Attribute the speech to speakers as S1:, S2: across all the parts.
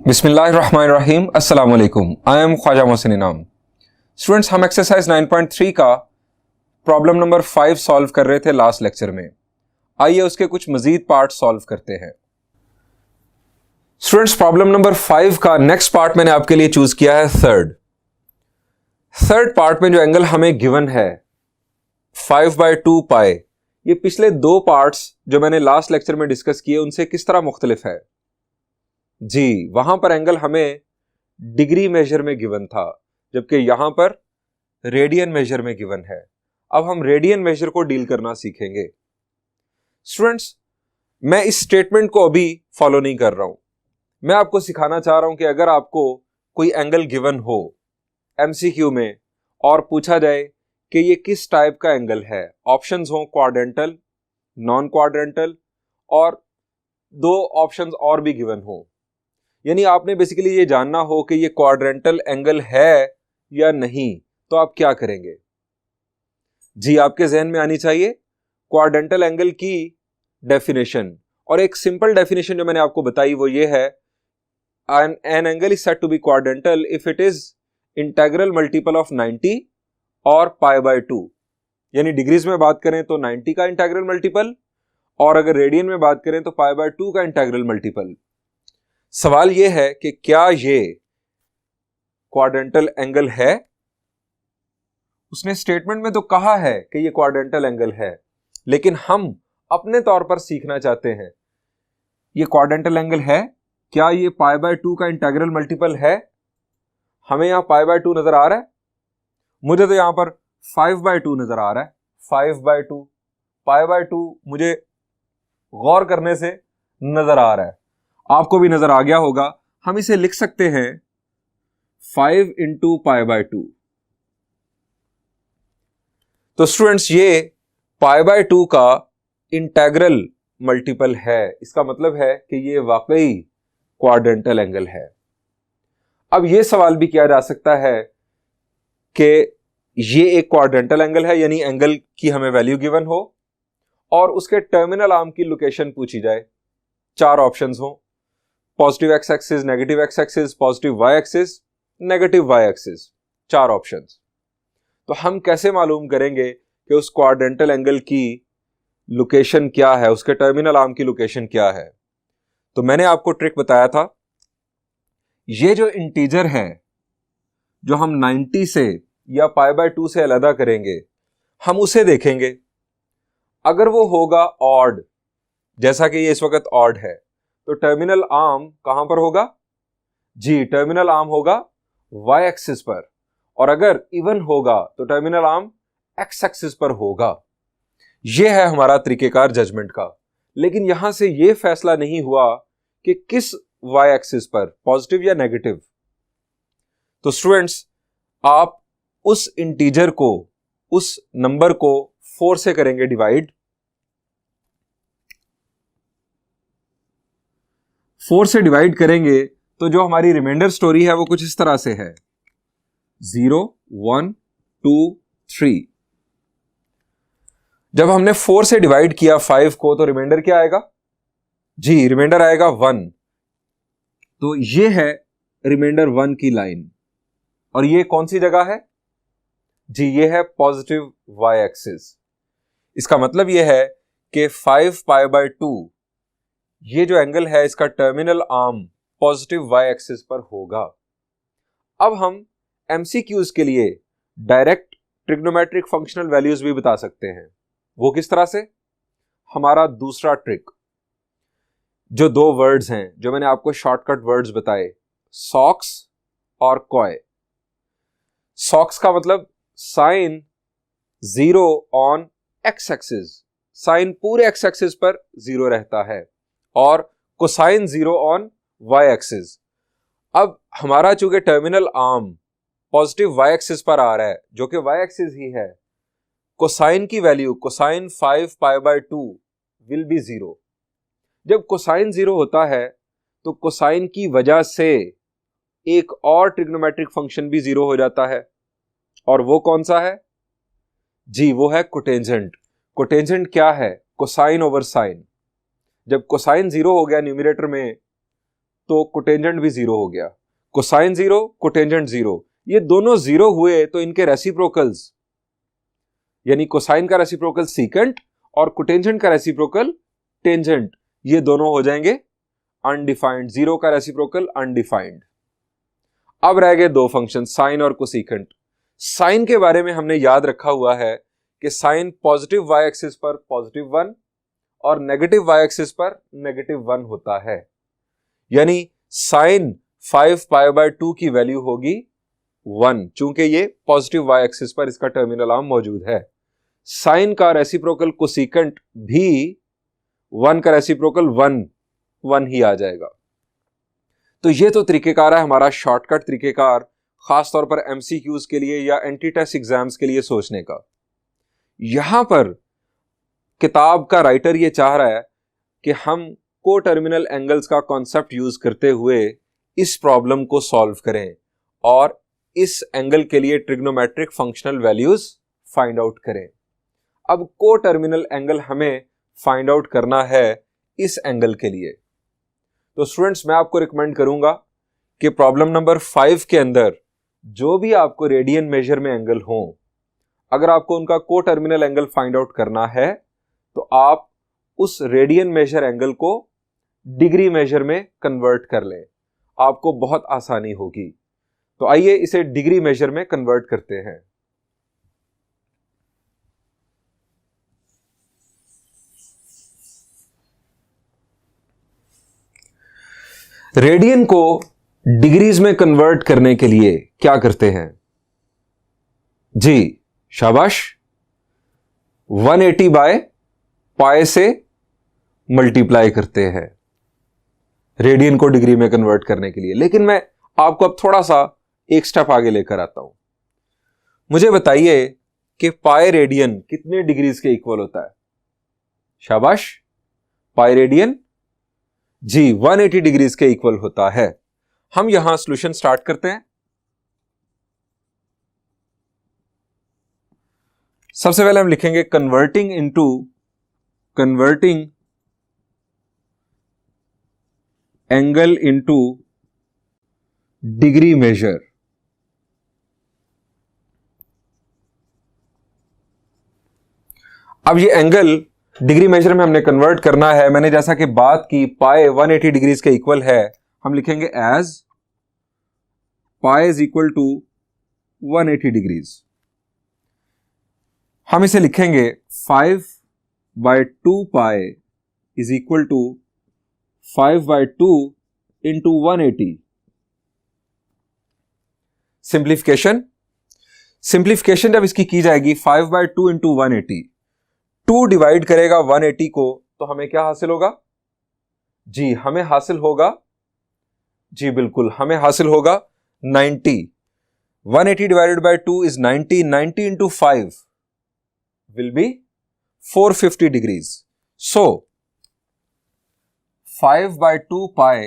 S1: बिस्मिल्लाहिर्रहमानिर्रहीम अस्सलाम वालेकुम। आई एम ख्वाजा मोहसिन इनाम। स्टूडेंट्स, हम एक्सरसाइज 9.3 का प्रॉब्लम नंबर 5 सॉल्व कर रहे थे लास्ट लेक्चर में। आइए उसके कुछ मजीद पार्ट सॉल्व करते हैं। स्टूडेंट्स, प्रॉब्लम नंबर 5 का नेक्स्ट पार्ट मैंने आपके लिए चूज किया है थर्ड पार्ट में जो एंगल हमें गिवन है 5/2 पाई, ये पिछले दो पार्ट्स जो मैंने लास्ट लेक्चर में डिस्कस किए उनसे किस तरह मुख्तलिफ है। जी, वहां पर एंगल हमें डिग्री मेजर में गिवन था, जबकि यहां पर रेडियन मेजर में गिवन है। अब हम रेडियन मेजर को डील करना सीखेंगे। स्टूडेंट्स, मैं इस स्टेटमेंट को अभी फॉलो नहीं कर रहा हूं। मैं आपको सिखाना चाह रहा हूं कि अगर आपको कोई एंगल गिवन हो एमसीक्यू में और पूछा जाए कि ये किस टाइप का एंगल है, ऑप्शंस हो क्वाड्रेंटल, नॉन क्वाड्रेंटल और दो ऑप्शंस और भी गिवन हो, यानी आपने बेसिकली ये जानना हो कि ये क्वाड्रेंटल एंगल है या नहीं, तो आप क्या करेंगे। जी, आपके जहन में आनी चाहिए क्वाड्रेंटल एंगल की डेफिनेशन, और एक सिंपल डेफिनेशन जो मैंने आपको बताई वो ये है, an angle is said to be quadrantal if it is integral multiple of 90 और π/2। यानी डिग्रीज में बात करें तो 90 का इंटेग्रल मल्टीपल, और अगर रेडियन में बात करें तो π/2 का इंटेग्रल मल्टीपल। सवाल यह है कि क्या ये क्वाड्रेंटल एंगल है। उसने स्टेटमेंट में तो कहा है कि ये क्वाड्रेंटल एंगल है, लेकिन हम अपने तौर पर सीखना चाहते हैं ये क्वाड्रेंटल एंगल है, क्या ये π/2 का इंटेग्रल मल्टीपल है। हमें यहां π/2 नजर आ रहा है, मुझे तो यहां पर 5/2 नजर आ रहा है। 5/2 π/2 मुझे गौर करने से नजर आ रहा है, आपको भी नजर आ गया होगा। हम इसे लिख सकते हैं 5 × π/2। तो स्टूडेंट्स, ये π/2 का इंटेग्रल मल्टीपल है। इसका मतलब है कि ये वाकई क्वाड्रेंटल एंगल है। अब यह सवाल भी किया जा सकता है कि ये एक क्वाड्रेंटल एंगल है, यानी एंगल की हमें वैल्यू गिवन हो और उसके टर्मिनल आर्म की लोकेशन पूछी जाए। चार ऑप्शंस हो, positive x axis, negative x axis, positive y axis, negative y axis, चार ऑप्शंस। तो हम कैसे मालूम करेंगे कि उस क्वाड्रेंटल एंगल की लोकेशन क्या है, उसके टर्मिनल आर्म की लोकेशन क्या है। तो मैंने आपको ट्रिक बताया था, ये जो इंटीजर है जो हम 90 से या π/2 से अलग करेंगे, हम उसे देखेंगे। अगर वो होगा ऑड, जैसा कि ये इस वक्त ऑड है, तो टर्मिनल आर्म कहां पर होगा। जी, टर्मिनल आर्म होगा वाई एक्सिस पर, और अगर इवन होगा तो टर्मिनल आर्म एक्स एक्सिस पर होगा। यह है हमारा तरीकेकार जजमेंट का। लेकिन यहां से यह फैसला नहीं हुआ कि किस वाई एक्सिस पर, पॉजिटिव या नेगेटिव। तो स्टूडेंट्स, आप उस इंटीजर को, उस नंबर को 4 से करेंगे डिवाइड। 4 से डिवाइड करेंगे तो जो हमारी रिमाइंडर स्टोरी है वो कुछ इस तरह से है, 0 1 2 3। जब हमने 4 से डिवाइड किया 5 को, तो रिमाइंडर क्या आएगा। जी, रिमाइंडर आएगा 1। तो ये है रिमाइंडर 1 की लाइन, और ये कौन सी जगह है। जी, ये है पॉजिटिव वाई एक्सिस। इसका मतलब ये है कि 5 π/2 ये जो एंगल है इसका terminal arm positive y axis पर होगा। अब हम एमसीक्यूज के लिए डायरेक्ट ट्रिग्नोमेट्रिक फंक्शनल वैल्यूज भी बता सकते हैं। वो किस तरह से। हमारा दूसरा ट्रिक, जो दो वर्ड्स हैं जो मैंने आपको शॉर्टकट वर्ड्स बताए, सॉक्स और कॉय। सॉक्स का मतलब sine 0 on x axis, sine पूरे एक्स एक्सिस पर 0 रहता है, और कोसाइन 0 ऑन वाई एक्सिस। अब हमारा चूंकि terminal arm positive y axis पर आ रहा है, जो कि वाई एक्सिस ही है, कोसाइन की वैल्यू, कोसाइन 5 π/2 विल बी 0। जब कोसाइन 0 होता है तो कोसाइन की वजह से एक और ट्रिग्नोमेट्रिक फंक्शन भी 0 हो जाता है, और वो कौन सा है। जी, वो है कोटेंजेंट। कोटेंजेंट क्या है, कोसाइन ओवर साइन। जब कोसाइन 0 हो गया न्यूमरेटर में, तो कोटेंजेंट भी जीरो हो गया, कोसाइन जीरो, कोटेंजेंट जीरो, ये दोनों जीरो हुए तो इनके रेसिप्रोकल्स यानी कोसाइन का रेसिप्रोकल सीकेंट और कोटेंजेंट का रेसिप्रोकल टेंजेंट, ये दोनों हो जाएंगे अनडिफाइंड, जीरो का रेसिप्रोकल अनडिफाइंड। अब रह गए दो फंक्शन, साइन और कोसिकेंट। साइन के बारे में हमने याद रखा हुआ है कि साइन पॉजिटिव वाई एक्सिस पर पॉजिटिव 1 और नेगेटिव वाई एक्सिस पर नेगेटिव 1 होता है, यानी साइन 5π/2 की वैल्यू होगी 1, चूंकि ये पॉजिटिव वाई एक्सिस पर इसका टर्मिनल आर्म मौजूद है। साइन का रेसिप्रोकल कोसिकेंट भी 1 का रेसिप्रोकल 1 ही आ जाएगा। तो ये तो तरीकेकार है हमारा शॉर्टकट तरीकेकार, खासतौर पर एमसीक्यूज के लिए या एंटी टेस्ट एग्जाम्स के लिए सोचने का। यहां पर किताब का राइटर ये चाह रहा है कि हम को टर्मिनल एंगल्स का कॉन्सेप्ट यूज करते हुए इस प्रॉब्लम को सॉल्व करें और इस एंगल के लिए trigonometric functional values find out करें। अब को टर्मिनल एंगल हमें फाइंड आउट करना है इस एंगल के लिए। तो स्टूडेंट्स, मैं आपको रिकमेंड करूंगा कि प्रॉब्लम नंबर 5 के अंदर जो भी आपको रेडियन मेजर में एंगल हो, अगर आपको उनका को टर्मिनल एंगल फाइंड आउट करना है तो आप उस रेडियन मेजर एंगल को डिग्री मेजर में कन्वर्ट कर लें, आपको बहुत आसानी होगी। तो आइए इसे डिग्री मेजर में कन्वर्ट करते हैं। रेडियन को डिग्रीज में कन्वर्ट करने के लिए क्या करते हैं जी? शाबाश, 180/π से मल्टीप्लाई करते हैं रेडियन को डिग्री में कन्वर्ट करने के लिए। लेकिन मैं आपको अब थोड़ा सा एक स्टेप आगे लेकर आता हूं। मुझे बताइए कि पाई रेडियन कितने डिग्रीज के इक्वल होता है? शाबाश, पाई रेडियन जी 180 डिग्रीज के इक्वल होता है। हम यहां सॉल्यूशन स्टार्ट करते हैं। सबसे पहले हम लिखेंगे converting angle into degree measure. अब ये एंगल डिग्री मेजर में हमने कन्वर्ट करना है। मैंने जैसा कि बात की पाई 180 डिग्रीज के इक्वल है, हम लिखेंगे as pi is equal to 180 degrees. हम इसे लिखेंगे 5/2 pi is equal to 5/2 into 180। Simplification जब इसकी की जाएगी 5/2 इंटू 180, 2 डिवाइड करेगा 180 को, तो हमें क्या हासिल होगा जी? हमें हासिल होगा जी, बिल्कुल हमें हासिल होगा 90। 180 divided by 2 is 90। 90 into 5 will be 450 degrees. So 5/2 pi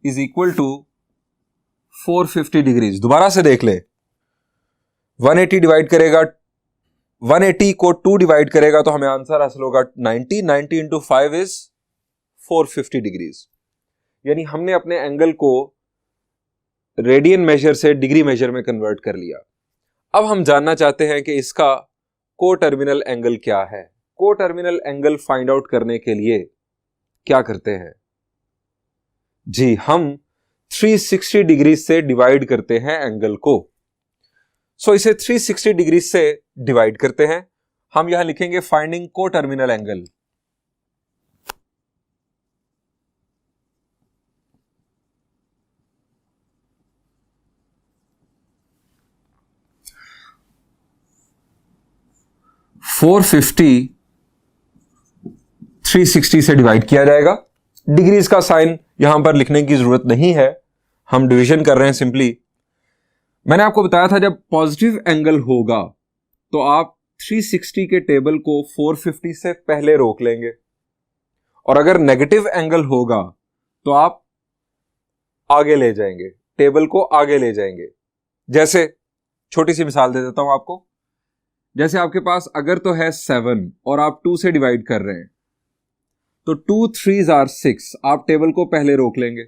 S1: is equal to 450 degrees. दोबारा से देख ले, 180 डिवाइड करेगा, 180 को 2 डिवाइड करेगा तो हमें आंसर हासिल होगा 90। 90 इंटू 5 इज 450 डिग्रीज। यानी हमने अपने एंगल को रेडियन मेजर से डिग्री मेजर में कन्वर्ट कर लिया। अब हम जानना चाहते हैं कि इसका को टर्मिनल एंगल क्या है। को टर्मिनल एंगल फाइंड आउट करने के लिए क्या करते हैं जी? हम 360 डिग्री से डिवाइड करते हैं एंगल को। सो इसे 360 डिग्री से डिवाइड करते हैं। हम यहां लिखेंगे फाइंडिंग को टर्मिनल एंगल। $450 360 से डिवाइड किया जाएगा। डिग्रीज का साइन यहां पर लिखने की जरूरत नहीं है, हम डिवीजन कर रहे हैं सिंपली। मैंने आपको बताया था जब पॉजिटिव एंगल होगा तो आप 360 के टेबल को 450 से पहले रोक लेंगे, और अगर नेगेटिव एंगल होगा तो आप आगे ले जाएंगे, टेबल को आगे ले जाएंगे। जैसे छोटी सी मिसाल दे देता हूं आपको। जैसे आपके पास अगर तो है 7 और आप 2 से डिवाइड कर रहे हैं, तो 2 3s are 6, आप टेबल को पहले रोक लेंगे।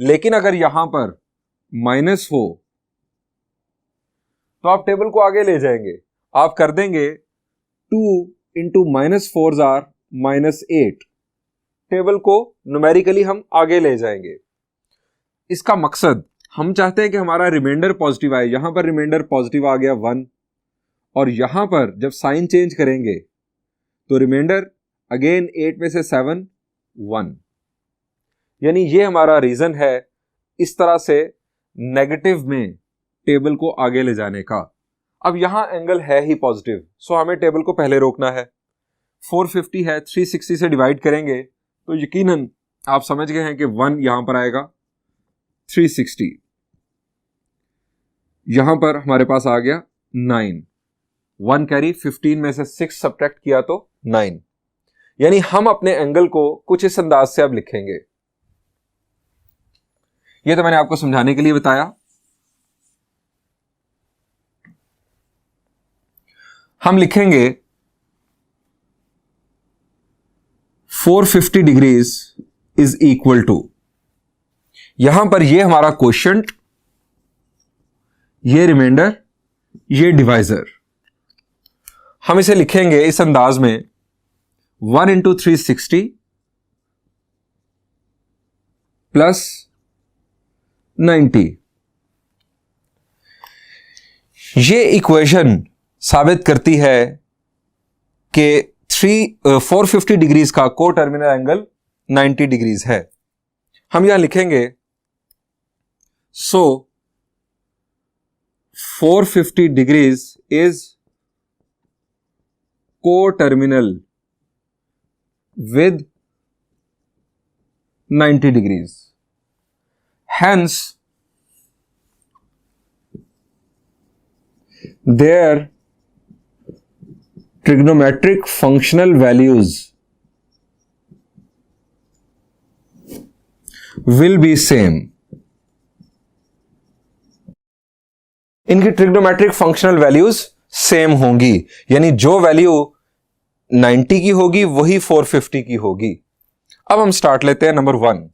S1: लेकिन अगर यहां पर माइनस हो तो आप टेबल को आगे ले जाएंगे, आप कर देंगे 2 इंटू -4 आर -8। टेबल को न्यूमेरिकली हम आगे ले जाएंगे। इसका मकसद, हम चाहते हैं कि हमारा रिमाइंडर पॉजिटिव आए। यहां पर रिमाइंडर पॉजिटिव आ गया 1, और यहां पर जब साइन चेंज करेंगे तो रिमाइंडर अगेन 8 में से 7 1, यानी ये हमारा रीजन है इस तरह से नेगेटिव में टेबल को आगे ले जाने का। अब यहां एंगल है ही पॉजिटिव, सो हमें टेबल को पहले रोकना है। 450 है, 360 से डिवाइड करेंगे तो यकीनन आप समझ गए हैं कि 1 यहां पर आएगा, 360 यहां पर हमारे पास आ गया 9, 1 कैरी, 15 में से 6 सब्ट्रैक्ट किया तो 9। यानी हम अपने एंगल को कुछ इस अंदाज से अब लिखेंगे। यह तो मैंने आपको समझाने के लिए बताया। हम लिखेंगे 450 डिग्रीज इज इक्वल टू, यहां पर ये हमारा क्वोशिएंट, ये रिमाइंडर, ये डिवाइजर। हम इसे लिखेंगे इस अंदाज में 1 इंटू 360 प्लस 90। ये इक्वेशन साबित करती है कि 450 डिग्रीज का को टर्मिनल एंगल 90 डिग्रीज है। हम यहां लिखेंगे सो 450 डिग्रीज इज को terminal with 90 degrees, hence their trigonometric functional values will be same। इनकी ट्रिग्नोमेट्रिक फंक्शनल वैल्यूज सेम होंगी, यानी जो वैल्यू 90 की होगी वही 450 की होगी। अब हम स्टार्ट लेते हैं number 1।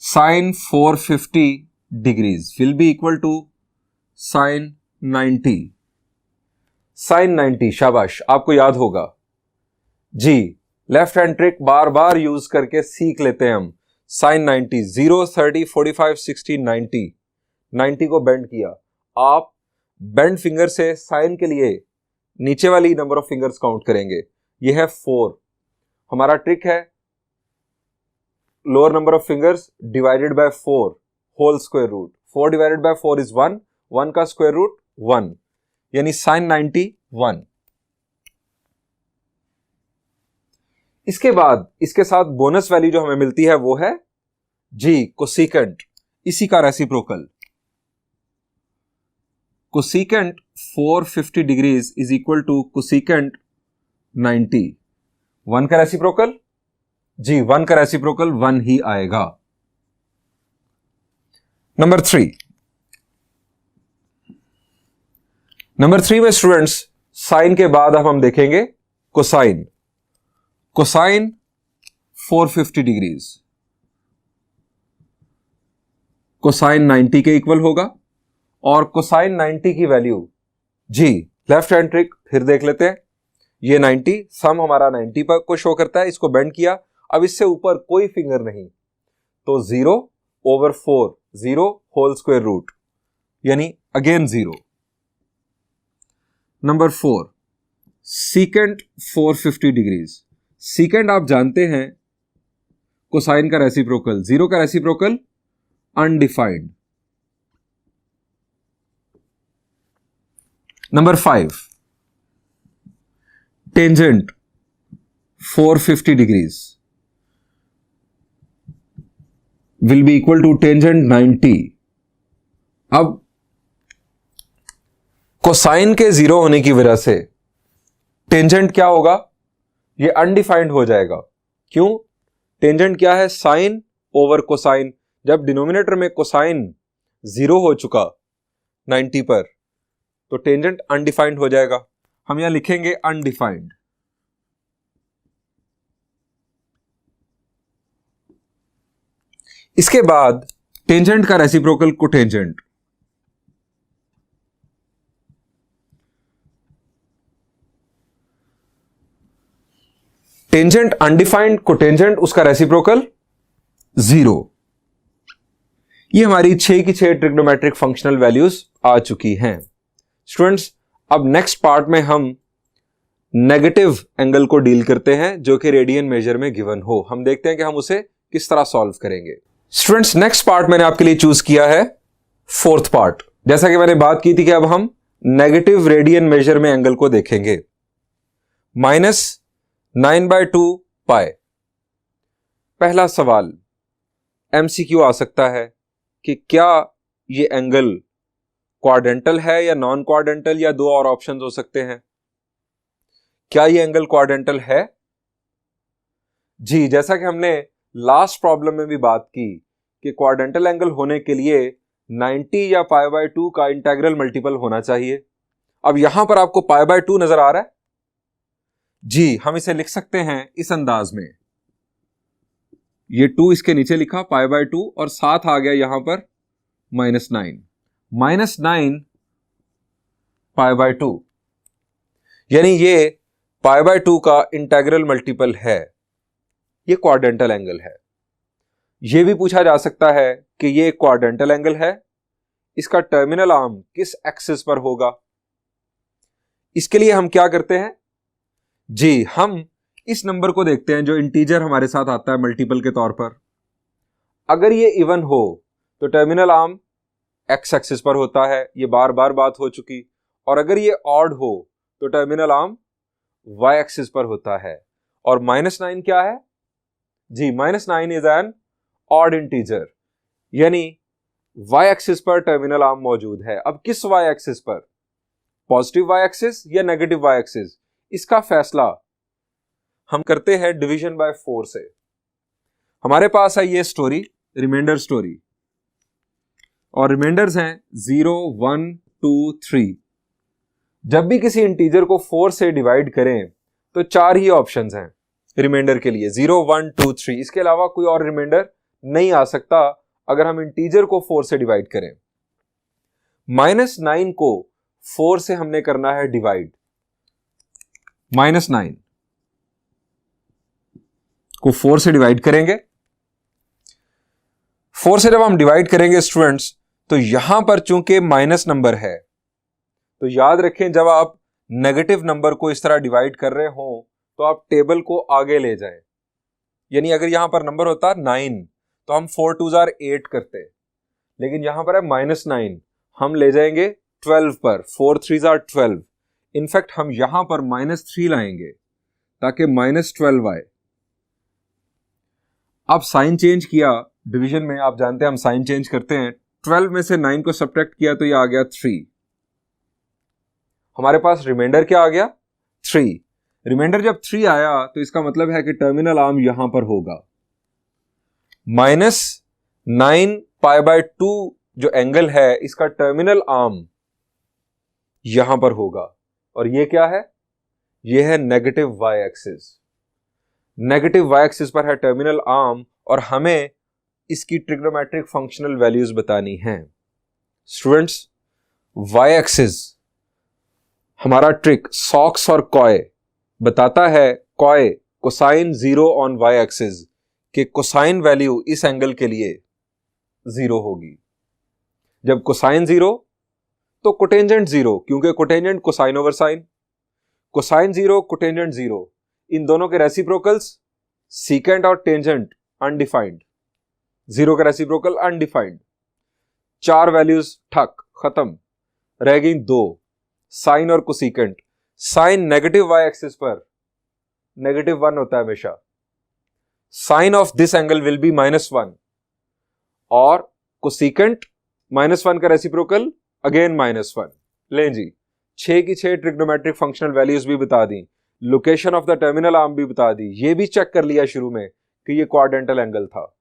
S1: Sine 450 degrees will be equal to sine 90। Sine 90, शाबाश, आपको याद होगा जी। लेफ्ट हैंड ट्रिक बार बार यूज करके सीख लेते हैं हम। साइन 90, 0, 30, 45, 60, 90, 90 को बेंड किया। आप बेंड फिंगर से साइन के लिए नीचे वाली नंबर ऑफ फिंगर्स काउंट करेंगे। यह है 4। हमारा ट्रिक है lower number of fingers divided by 4 whole square root. 4 divided by 4 is 1, 1 का स्क्वायर रूट 1, यानी साइन 90 1। इसके बाद इसके साथ बोनस वैल्यू जो हमें मिलती है वो है जी कोसेकेंट, इसी का reciprocal. Cosecant 450 degrees is equal to cosecant 90। 1 का रेसिप्रोकल जी, 1 का रेसिप्रोकल 1 ही आएगा। नंबर 3। नंबर 3 में स्टूडेंट्स साइन के बाद अब हम देखेंगे कोसाइन। कोसाइन 450 डिग्रीज कोसाइन 90 के इक्वल होगा, और कोसाइन 90 की वैल्यू जी लेफ्ट हैंड ट्रिक फिर देख लेते हैं। ये 90 सम हमारा 90 पर को शो करता है, इसको बेंड किया। अब इससे ऊपर कोई फिंगर नहीं तो 0/4, 0 होल स्क्वायर रूट, यानी again 0। Number 4 secant 450 degrees. Secant आप जानते हैं कोसाइन का रेसिप्रोकल, 0 का reciprocal undefined. Number 5 tangent 450 degrees will be equal to tangent 90। अब कोसाइन के 0 होने की वजह से टेंजेंट क्या होगा, ये अनडिफाइंड हो जाएगा। क्यों? टेंजेंट क्या है, साइन ओवर कोसाइन। जब डिनोमिनेटर में कोसाइन 0 हो चुका 90 पर तो टेंजेंट अनडिफाइंड हो जाएगा। हम यहां लिखेंगे अनडिफाइंड। इसके बाद टेंजेंट का reciprocal cotangent, tangent undefined, cotangent उसका रेसिप्रोकल 0। ये हमारी 6 की 6 ट्रिग्नोमेट्रिक फंक्शनल वैल्यूज आ चुकी हैं। स्टूडेंट्स, अब नेक्स्ट पार्ट में हम नेगेटिव एंगल को डील करते हैं जो कि रेडियन मेजर में गिवन हो। हम देखते हैं कि हम उसे किस तरह सॉल्व करेंगे। स्टूडेंट्स, नेक्स्ट पार्ट मैंने आपके लिए चूज किया है फोर्थ पार्ट। जैसा कि मैंने बात की थी कि अब हम नेगेटिव रेडियन मेजर में एंगल को देखेंगे। -9/2 पाई। पहला सवाल एमसीक्यू आ सकता है कि क्या ये एंगल क्वाड्रेंटल है या नॉन क्वाड्रेंटल, या दो और ऑप्शंस हो सकते हैं। क्या ये एंगल क्वाड्रेंटल है? जी, जैसा कि हमने लास्ट प्रॉब्लम में भी बात की कि क्वाड्रेंटल एंगल होने के लिए 90 या π/2 का इंटीग्रल मल्टीपल होना चाहिए। अब यहां पर आपको π/2 नजर आ रहा है? जी, हम इसे लिख सकते हैं इस अंदाज में। ये 2 इसके नीचे लिखा π/2 और साथ आ गया यहां पर -9 π/2, यानी ये π/2 का इंटीग्रल मल्टीपल है। ये क्वाड्रेंटल एंगल है। यह भी पूछा जा सकता है कि ये क्वाड्रेंटल एंगल है, इसका टर्मिनल आर्म किस एक्सिस पर होगा। इसके लिए हम क्या करते हैं जी, हम इस नंबर को देखते हैं जो इंटीजर हमारे साथ आता है मल्टीपल के तौर पर। अगर ये इवन हो तो टर्मिनल आर्म एक्स एक्सिस पर होता है, ये बार बार बात हो चुकी। और अगर ये ऑड हो तो टर्मिनल आर्म वाई एक्सिस पर होता है। और -9 क्या है जी? -9 इज एन ऑड इंटीजर, यानी वाई एक्सिस पर टर्मिनल आर्म मौजूद है। अब किस वाई एक्सिस पर? पॉजिटिव वाई एक्सिस या नेगेटिव वाई एक्सिस? इसका फैसला हम करते हैं डिवीजन बाय 4 से। हमारे पास है ये स्टोरी, रिमाइंडर स्टोरी, और रिमाइंडर्स हैं 0, 1, 2, 3। जब भी किसी इंटीजर को 4 से डिवाइड करें तो 4 ही ऑप्शंस हैं रिमाइंडर के लिए, 0, 1, 2, 3। इसके अलावा कोई और रिमाइंडर नहीं आ सकता अगर हम इंटीजर को 4 से डिवाइड करें। -9 को 4 से हमने करना है डिवाइड। -9 को 4 से डिवाइड करेंगे। 4 से जब हम डिवाइड करेंगे स्टूडेंट्स, तो यहां पर चूंकि माइनस नंबर है, तो याद रखें जब आप नेगेटिव नंबर को इस तरह डिवाइड कर रहे हो तो आप टेबल को आगे ले जाएं। यानी अगर यहां पर नंबर होता 9 तो हम 4 2s are 8 करते, लेकिन यहां पर है -9, हम ले जाएंगे 12 पर। 4 3s are 12। इनफैक्ट हम यहां पर -3 लाएंगे ताकि -12 आए। अब साइन चेंज किया डिवीजन में, आप जानते हैं हम साइन चेंज करते हैं। 12 में से 9 को सब्ट्रैक्ट किया तो ये आ गया 3। हमारे पास रिमाइंडर क्या आ गया? 3। रिमाइंडर जब 3 आया तो इसका मतलब है कि टर्मिनल आर्म यहां पर होगा। -9 π/2 जो एंगल है इसका टर्मिनल आर्म यहां पर होगा। और ये क्या है? ये है negative y axis. Negative y axis पर है टर्मिनल आर्म और हमें इसकी ट्रिग्नोमेट्रिक फंक्शनल वैल्यूज बतानी हैं। स्टूडेंट्स, वाई एक्सिस हमारा ट्रिक सॉक्स और कॉय बताता है, coy cosine 0 on Y axis, कि कोसाइन वैल्यू इस एंगल के लिए 0 होगी। जब कोसाइन 0 तो कोटेंजेंट 0, क्योंकि cotangent cosine over sine. Cosine 0 cotangent 0, इन दोनों के रेसिप्रोकल्स सीकेंट और टेंजेंट अनडिफाइंड। 0 का रेसिप्रोकल अनडिफाइंड। 4 वैल्यूज ठक खत्म, रह गई 2, साइन और cosecant. Sine negative y axis पर -1 होता है हमेशा। Sine of this angle will be -1 और कोसिकेंट -1 का रेसिप्रोकल अगेन -1। लें जी, 6 की 6 ट्रिग्नोमेट्रिक फंक्शनल वैल्यूज भी बता दी, location of the terminal arm भी बता दी, ये भी चेक कर लिया शुरू में कि ये क्वाड्रेंटल एंगल था।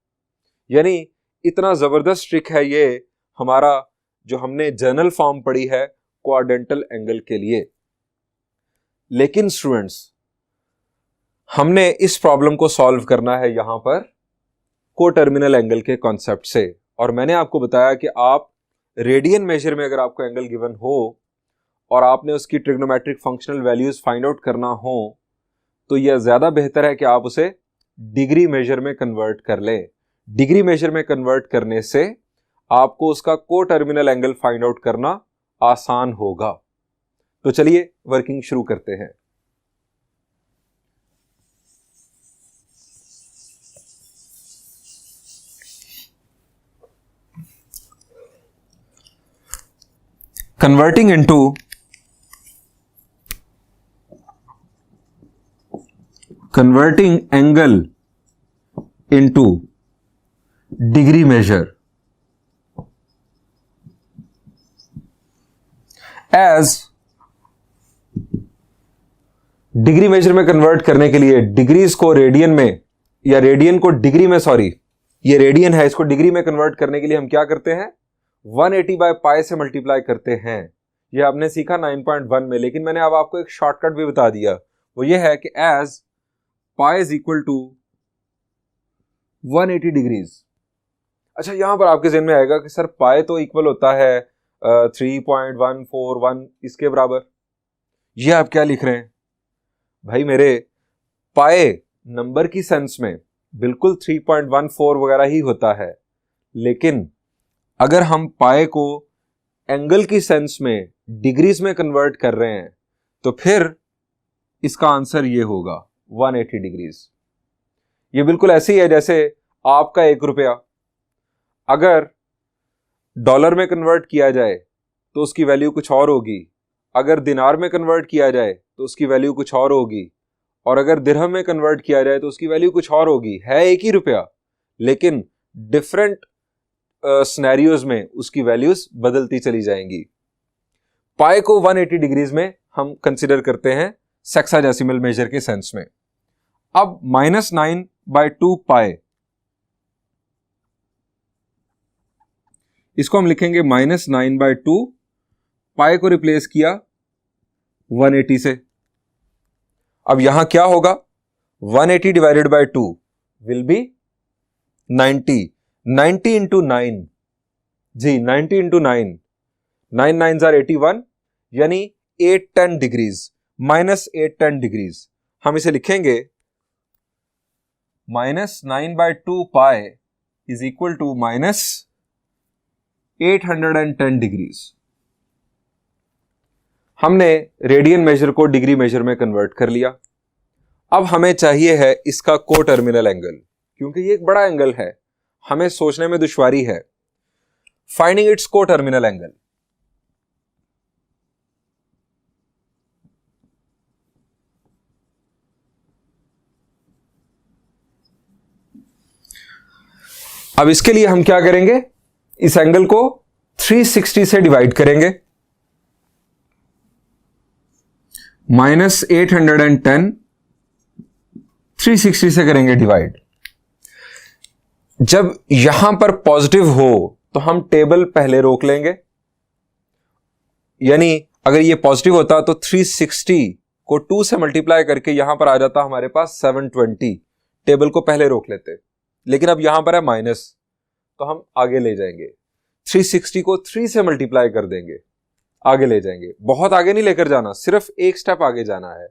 S1: यानी इतना जबरदस्त ट्रिक है ये हमारा, जो हमने जर्नल फॉर्म पढ़ी है क्वाड्रेंटल एंगल के लिए। लेकिन स्टूडेंट्स, हमने इस प्रॉब्लम को सॉल्व करना है यहां पर को टर्मिनल एंगल के कॉन्सेप्ट से। और मैंने आपको बताया कि आप रेडियन मेजर में अगर आपको एंगल गिवन हो और आपने उसकी trigonometric functional values find out करना हो तो यह ज्यादा बेहतर है कि आप उसे डिग्री मेजर में कन्वर्ट कर लें। डिग्री मेजर में कन्वर्ट करने से आपको उसका को टर्मिनल एंगल फाइंड आउट करना आसान होगा। तो चलिए वर्किंग शुरू करते हैं। converting angle into degree measure as degree measure में कन्वर्ट करने के लिए डिग्रीज को रेडियन में या रेडियन को डिग्री में, सॉरी ये रेडियन है, इसको डिग्री में कन्वर्ट करने के लिए हम क्या करते हैं 180 बाय पाई से मल्टीप्लाई करते हैं। ये आपने सीखा 9.1 में, लेकिन मैंने अब आपको एक शॉर्टकट भी बता दिया, वो ये है कि as pi is equal to 180 degrees. अच्छा, यहां पर आपके ज़हन में आएगा कि सर पाई तो इक्वल होता है 3.141 इसके बराबर। ये आप क्या लिख रहे हैं भाई मेरे? पाई नंबर की सेंस में बिल्कुल 3.14 वगैरह ही होता है, लेकिन अगर हम पाई को एंगल की सेंस में डिग्रीज में कन्वर्ट कर रहे हैं तो फिर इसका आंसर ये होगा 180 डिग्रीज। ये बिल्कुल ऐसे ही है जैसे आपका 1 रुपया अगर डॉलर में कन्वर्ट किया जाए तो उसकी वैल्यू कुछ और होगी, अगर दिनार में कन्वर्ट किया जाए तो उसकी वैल्यू कुछ और होगी, और अगर दिरहम में कन्वर्ट किया जाए तो उसकी वैल्यू कुछ और होगी। है एक ही रुपया, लेकिन डिफरेंट सिनेरियोज में उसकी वैल्यूज बदलती चली जाएंगी। पाई को 180 डिग्रीज में हम कंसिडर करते हैं सेक्साडेसिमल मेजर के सेंस में। अब -9/2 पाई, इसको हम लिखेंगे -9/2, पाई को रिप्लेस किया 180 से। अब यहां क्या होगा 180 divided by 2 will be 90। 90 into 9, जी 90 इंटू 9, 9 9s are 81, यानी 810 डिग्रीज, -810 डिग्रीज। हम इसे लिखेंगे -9/2 pi is equal to -810 degrees. हमने रेडियन मेजर को डिग्री मेजर में कन्वर्ट कर लिया। अब हमें चाहिए है इसका को टर्मिनल एंगल, क्योंकि ये एक बड़ा एंगल है, हमें सोचने में दुश्वारी है। फाइंडिंग इट्स को टर्मिनल एंगल। अब इसके लिए हम क्या करेंगे, इस एंगल को 360 से डिवाइड करेंगे। -810 360 से करेंगे डिवाइड। जब यहां पर पॉजिटिव हो तो हम टेबल पहले रोक लेंगे, यानी अगर ये पॉजिटिव होता तो 360 को 2 से मल्टीप्लाई करके यहां पर आ जाता हमारे पास 720। टेबल को पहले रोक लेते, लेकिन अब यहां पर है माइनस, तो हम आगे ले जाएंगे। 360 को 3 से मल्टीप्लाई कर देंगे, आगे ले जाएंगे। बहुत आगे नहीं लेकर जाना, सिर्फ एक स्टेप आगे जाना है।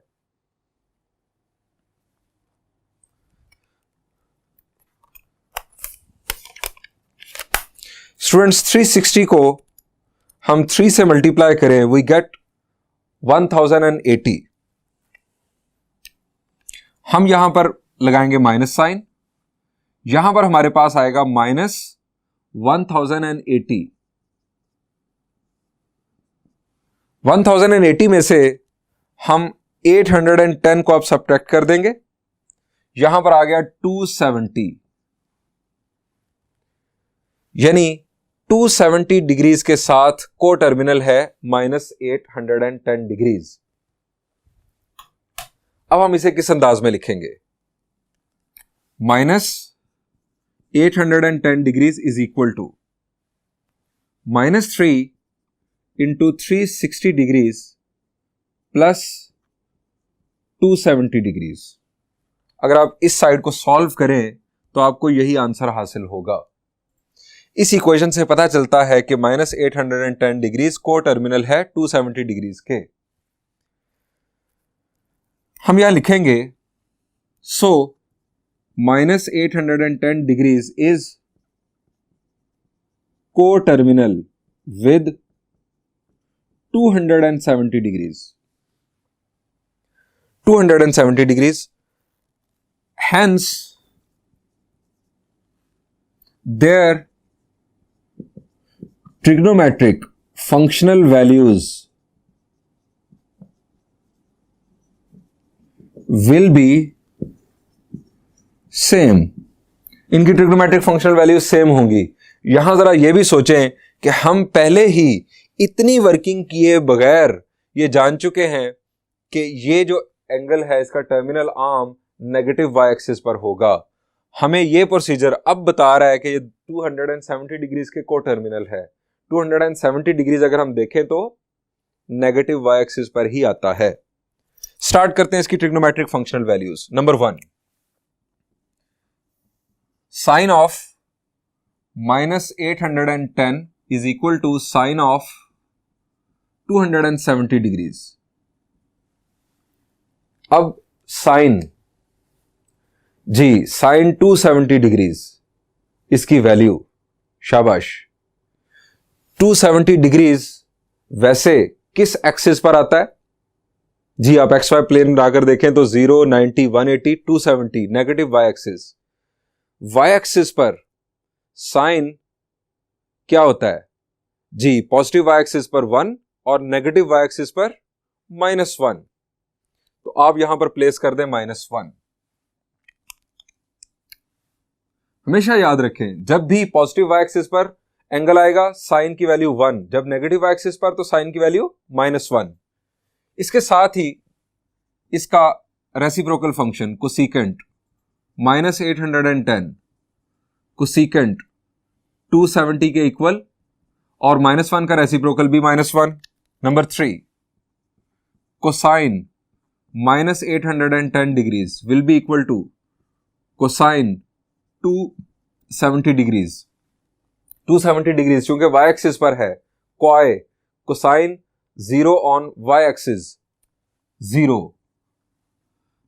S1: स्टूडेंट्स 360 को हम 3 से मल्टीप्लाई करें, वी गेट 1080। हम यहां पर लगाएंगे माइनस साइन, यहां पर हमारे पास आएगा -1080। 1080 में से हम 810 को अब सब्ट्रैक्ट कर देंगे, यहां पर आ गया 270, यानी 270 डिग्रीज के साथ को टर्मिनल है -810 डिग्रीज। अब हम इसे किस अंदाज में लिखेंगे, -810 degrees is equal to -3 into 360 degrees plus 270 degrees. अगर आप इस साइड को सॉल्व करें तो आपको यही आंसर हासिल होगा। इस इक्वेशन से पता चलता है कि -810 डिग्रीज को टर्मिनल है 270 डिग्रीज के। हम यहां लिखेंगे सो -810 डिग्रीज इज को terminal with 270 degrees 270 degrees hence their trigonometric functional values will be same। इनकी ट्रिग्नोमेट्रिक फंक्शनल वैल्यूज सेम होंगी। यहां जरा यह भी सोचें कि हम पहले ही इतनी वर्किंग किए बगैर ये जान चुके हैं कि ये जो एंगल है इसका terminal arm negative y axis पर होगा। हमें यह प्रोसीजर अब बता रहा है कि ये 270 डिग्रीज के को टर्मिनल है। 270 डिग्रीज अगर हम देखें तो नेगेटिव वाई एक्सिस पर ही आता है। स्टार्ट करते हैं इसकी trigonometric functional values. Number 1, sine of -810 is equal to sine of 270 degrees. अब साइन जी साइन 270 डिग्रीज इसकी वैल्यू, शाबाश। 270 डिग्रीज वैसे किस एक्सिस पर आता है जी? आप एक्स वाई प्लेन बनाकर देखें तो 0, 90, 180, 270 negative y axis. Y axis पर साइन क्या होता है जी? पॉजिटिव वाई एक्सिस पर 1 और नेगेटिव वाई एक्सिस पर -1। तो आप यहां पर प्लेस कर दें -1। हमेशा याद रखें जब भी पॉजिटिव वाई एक्सिस पर एंगल आएगा साइन की वैल्यू 1, जब नेगेटिव वाई एक्सिस पर तो साइन की वैल्यू -1। इसके साथ ही इसका रेसिप्रोकल फंक्शन कोसेकेंट -810 कोसेकेंट 270 के इक्वल और -1 का रेसिप्रोकल भी -1। Number 3, cosine -810 degrees will be equal to cosine 270 degrees. 270 degrees क्योंकि वाई एक्सिस पर है, क्वाय cosine 0 on Y axis 0।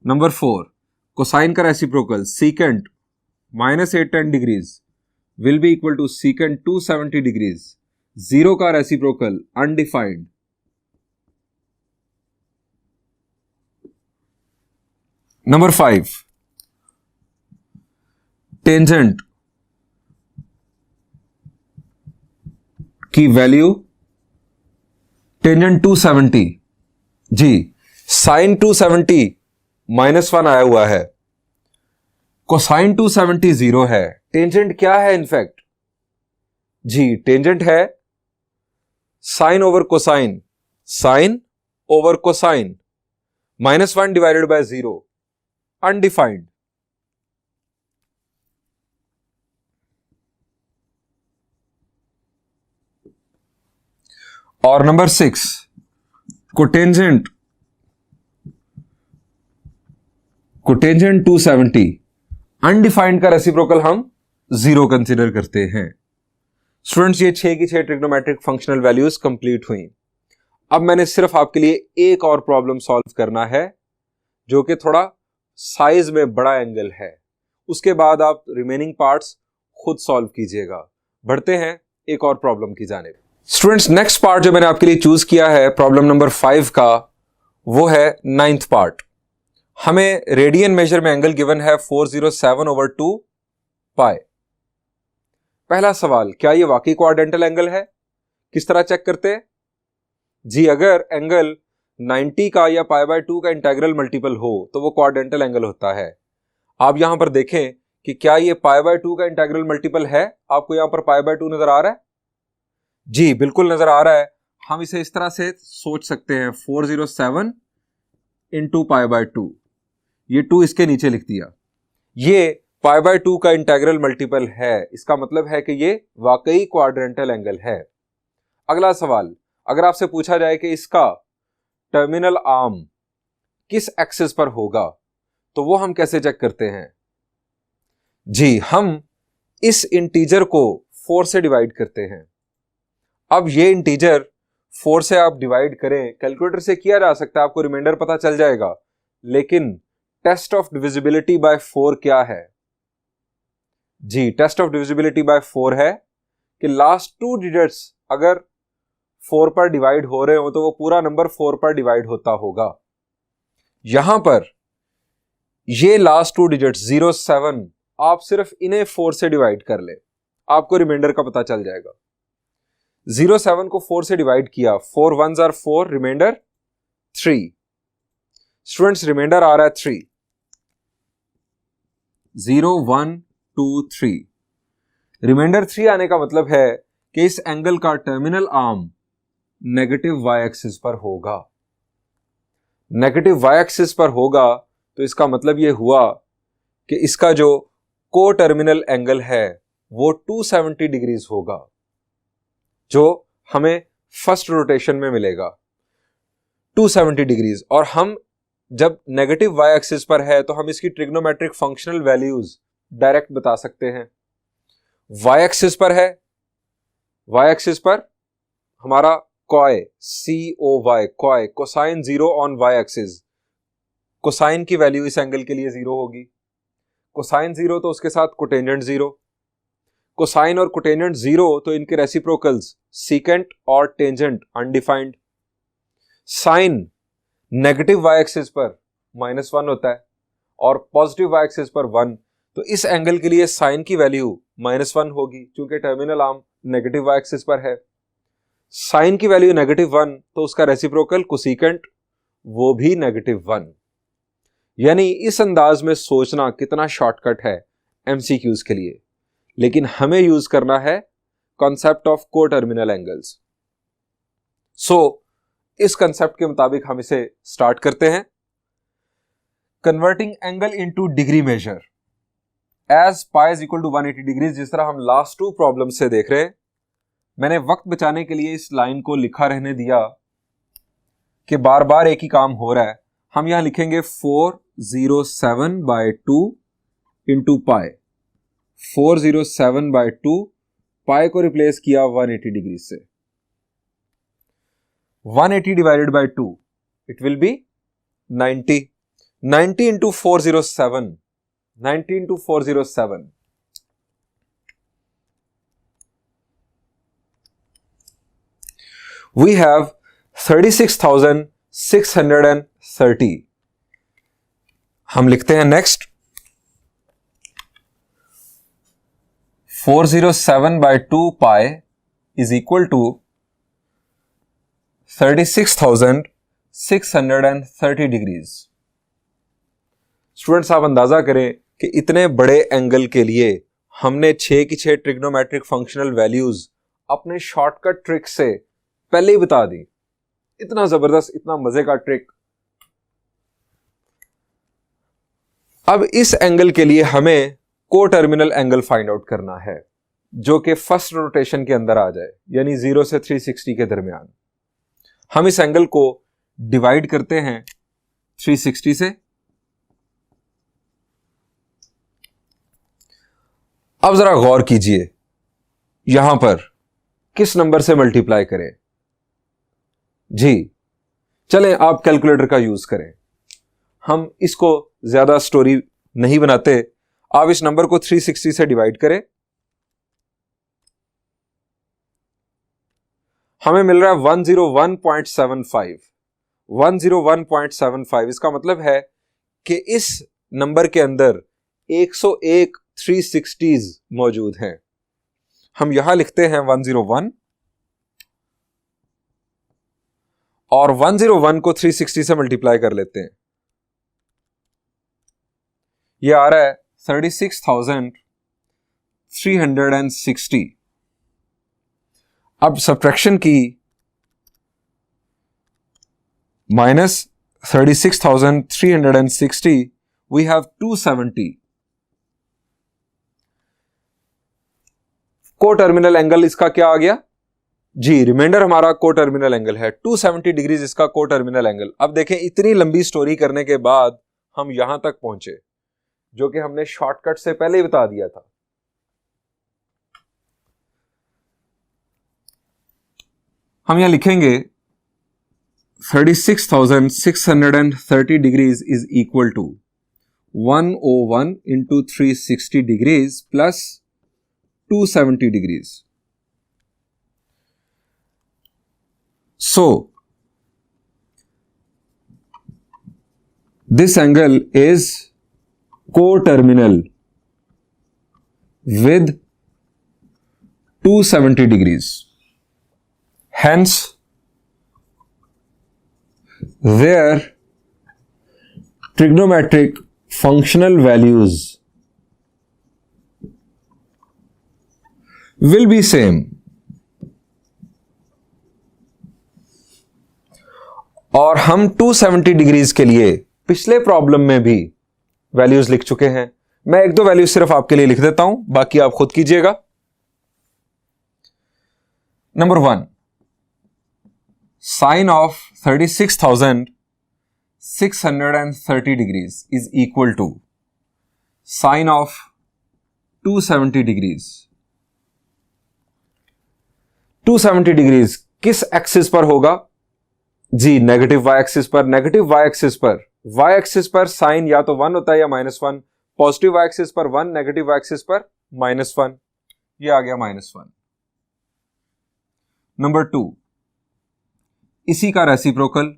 S1: Number 4, cosine का reciprocal secant -810 degrees will be equal to secant 270 degrees. 0 का रेसिप्रोकल अनडिफाइंड। नंबर 5, टेंजेंट की value tangent 270 जी sine 270 -1 आया हुआ है, कोसाइन 270 0 है। टेंजेंट क्या है इनफैक्ट जी? टेंजेंट है sine over cosine, sine over cosine -1 divided by 0, undefined. और नंबर 6, कोटेंजेंट 270 अनडिफाइंड का रेसिप्रोकल हम 0 कंसीडर करते हैं। स्टूडेंट्स ये 6 की 6 ट्रिग्नोमेट्रिक फंक्शनल वैल्यूज कंप्लीट हुई। अब मैंने सिर्फ आपके लिए एक और प्रॉब्लम सॉल्व करना है जो कि थोड़ा साइज में बड़ा एंगल है। उसके बाद आप रिमेनिंग पार्ट्स खुद सॉल्व कीजिएगा। बढ़ते हैं एक और प्रॉब्लम की जानिब। स्टूडेंट्स नेक्स्ट पार्ट जो मैंने आपके लिए चूज किया है प्रॉब्लम नंबर 5 का, वो है 9th पार्ट। हमें रेडियन मेजर में एंगल गिवन है 407/2 पाई। पहला सवाल, क्या ये वाकई क्वाड्रेंटल एंगल है? किस तरह चेक करते हैं जी? अगर एंगल 90 का या π/2 का इंटेग्रल मल्टीपल हो तो वो क्वाड्रेंटल एंगल होता है। आप यहां पर देखें कि क्या ये π/2 का इंटेग्रल मल्टीपल है? आपको यहां पर π/2 नजर आ रहा है जी? बिल्कुल नजर आ रहा है। हम इसे इस तरह से सोच सकते हैं 407 इंटू π/2, ये 2 इसके नीचे लिख दिया। ये π/2 का इंटेग्रल मल्टीपल है, इसका मतलब है कि ये वाकई क्वाड्रेंटल एंगल है। अगला सवाल, अगर आपसे पूछा जाए कि इसका टर्मिनल आर्म किस एक्सिस पर होगा तो वो हम कैसे चेक करते हैं जी, हम इस इंटीजर को 4 से डिवाइड करते हैं। अब ये इंटीजर 4 से आप डिवाइड करें, कैलकुलेटर से किया जा सकता है, आपको रिमाइंडर पता चल जाएगा, लेकिन टेस्ट ऑफ डिविजिबिलिटी बाय 4 क्या है? जी, टेस्ट ऑफ डिविजिबिलिटी बाय 4 है कि लास्ट 2 डिजिट्स अगर 4 पर डिवाइड हो रहे हो तो वो पूरा नंबर 4 पर डिवाइड होता होगा। यहां पर ये लास्ट 2 डिजिट्स 0, 7, आप सिर्फ इन्हें 4 से डिवाइड कर ले, आपको रिमाइंडर का पता चल जाएगा। 0, 7 को 4 से डिवाइड किया, 4 1s are 4, remainder 3। Students, remainder आ रहा है 3। 0 1 2 3, रिमाइंडर 3 आने का मतलब है कि इस एंगल का terminal arm negative y axis पर होगा। नेगेटिव वाई एक्सिस पर होगा तो इसका मतलब यह हुआ कि इसका जो को टर्मिनल एंगल है वो 270 डिग्रीज होगा, जो हमें फर्स्ट रोटेशन में मिलेगा 270 डिग्रीज। और हम जब नेगेटिव वाई एक्सिस पर है तो हम इसकी ट्रिग्नोमेट्रिक फंक्शनल वैल्यूज डायरेक्ट बता सकते हैं। वाई एक्सिस पर है, वाई एक्सिस पर हमारा coy, COY, coy, cosine 0 on Y axis, कोसाइन की वैल्यू इस एंगल के लिए 0 होगी। कोसाइन 0 तो उसके साथ कोटेंजेंट 0, कोसाइन और कोटेंजेंट 0 तो इनके रेसिप्रोकल्स सीकेंट और tangent undefined. Sine negative y axis पर -1 होता है और पॉजिटिव वाई एक्सिस पर 1, तो इस एंगल के लिए साइन की वैल्यू -1 होगी क्योंकि terminal arm negative y axis पर है। साइन की वैल्यू -1 तो उसका रेसिप्रोकल कोसिकेंट वो भी -1। यानी इस अंदाज में सोचना कितना शॉर्टकट है एमसीक्यूज के लिए, लेकिन हमें यूज करना है concept of coterminal angles. So इस कंसेप्ट के मुताबिक हम इसे स्टार्ट करते हैं। Converting angle into degree measure as pi is equal to 180 degree, जिस तरह हम लास्ट 2 प्रॉब्लम से देख रहे हैं। मैंने वक्त बचाने के लिए इस लाइन को लिखा रहने दिया कि बार बार एक ही काम हो रहा है। हम यहां लिखेंगे 407/2 इंटू पाई, 407/2, पाई को रिप्लेस किया 180 डिग्री से। 180 divided by 2 it will be 90। 90 into 407, 90 into 407, we have 36,630। हम लिखते हैं next 407/2 pi is equal to 36,630 degrees. Students, आप अंदाजा करें कि इतने बड़े एंगल के लिए हमने 6 की 6 ट्रिग्नोमेट्रिक फंक्शनल वैल्यूज अपने शॉर्टकट ट्रिक से पहले ही बता दी। इतना जबरदस्त, इतना मजे का ट्रिक। अब इस एंगल के लिए हमें को टर्मिनल एंगल फाइंड आउट करना है जो कि फर्स्ट रोटेशन के अंदर आ जाए, यानी 0 से 360 के दरमियान। हम इस एंगल को डिवाइड करते हैं 360 से। अब जरा गौर कीजिए, यहां पर किस नंबर से मल्टीप्लाई करें। जी, चलें आप कैलकुलेटर का यूज करें। हम इसको ज्यादा स्टोरी नहीं बनाते, आप इस नंबर को 360 से डिवाइड करें। हमें मिल रहा है 101.75। 101.75 इसका मतलब है कि इस नंबर के अंदर 101 360s मौजूद हैं। हम यहां लिखते हैं 101 और 101 को 360 से मल्टीप्लाई कर लेते हैं। यह आ रहा है 36,360। अब सब्ट्रैक्शन की, माइनस 36,360 वी हैव 270। को टर्मिनल एंगल इसका क्या आ गया? जी, रिमाइंडर हमारा को टर्मिनल एंगल है 270 डिग्रीज इसका को टर्मिनल एंगल। अब देखें, इतनी लंबी स्टोरी करने के बाद हम यहां तक पहुंचे। जो कि हमने शॉर्टकट से पहले ही बता दिया था। हम यहां लिखेंगे 36,630 degrees is equal to 101 into 360 degrees plus 270 degrees. So this angle is co-terminal with 270 degrees. Hence, their trigonometric functional values will be same. और हम 270 डिग्रीज के लिए पिछले प्रॉब्लम में भी वैल्यूज लिख चुके हैं। मैं एक दो वैल्यूज सिर्फ आपके लिए लिख देता हूं, बाकी आप खुद कीजिएगा। Number 1, sine of 36,630 degrees is equal to sine of 270 degrees. 270 degrees किस एक्सिस पर होगा जी? नेगेटिव वाई एक्सिस पर। नेगेटिव वाई एक्सिस पर, वाई एक्सिस पर साइन या तो 1 होता है या -1। पॉजिटिव वाई एक्सिस पर 1, नेगेटिव वाई एक्सिस पर -1। ये आ गया -1। नंबर 2, इसी का रेसिप्रोकल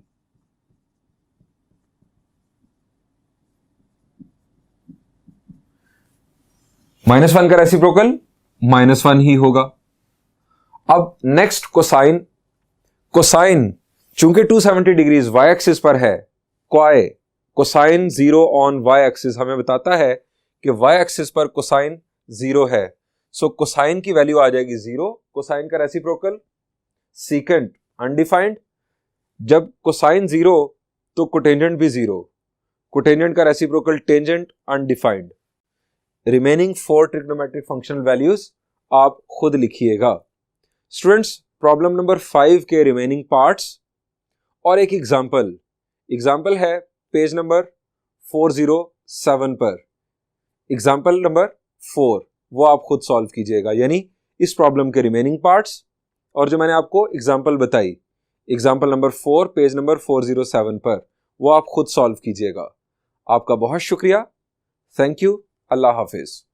S1: -1 का रेसिप्रोकल -1 ही होगा। अब नेक्स्ट कोसाइन। कोसाइन चूंकि 270 डिग्रीज वाई एक्सिस पर है, कोसाइन 0 ऑन वाई एक्सिस हमें बताता है कि वाई एक्सिस पर कोसाइन 0 है। सो कोसाइन की वैल्यू आ जाएगी 0। कोसाइन का रेसिप्रोकल सीकेंट अनडिफाइंड। जब कोसाइन 0 तो कोटेंजेंट भी 0। कोटेंजेंट का reciprocal tangent undefined. Remaining 4 trigonometric functional values आप खुद लिखिएगा। स्टूडेंट्स, प्रॉब्लम नंबर 5 के रिमेनिंग पार्ट्स और एक एग्जाम्पल है पेज नंबर 407 पर। एग्जाम्पल नंबर 4 वो आप खुद सॉल्व कीजिएगा, यानी इस प्रॉब्लम के रिमेनिंग पार्ट्स और जो मैंने आपको एग्जाम्पल बताई, एग्जाम्पल नंबर 4 पेज नंबर 407 पर, वो आप खुद सॉल्व कीजिएगा। आपका बहुत शुक्रिया। Thank you. Allah Hafiz.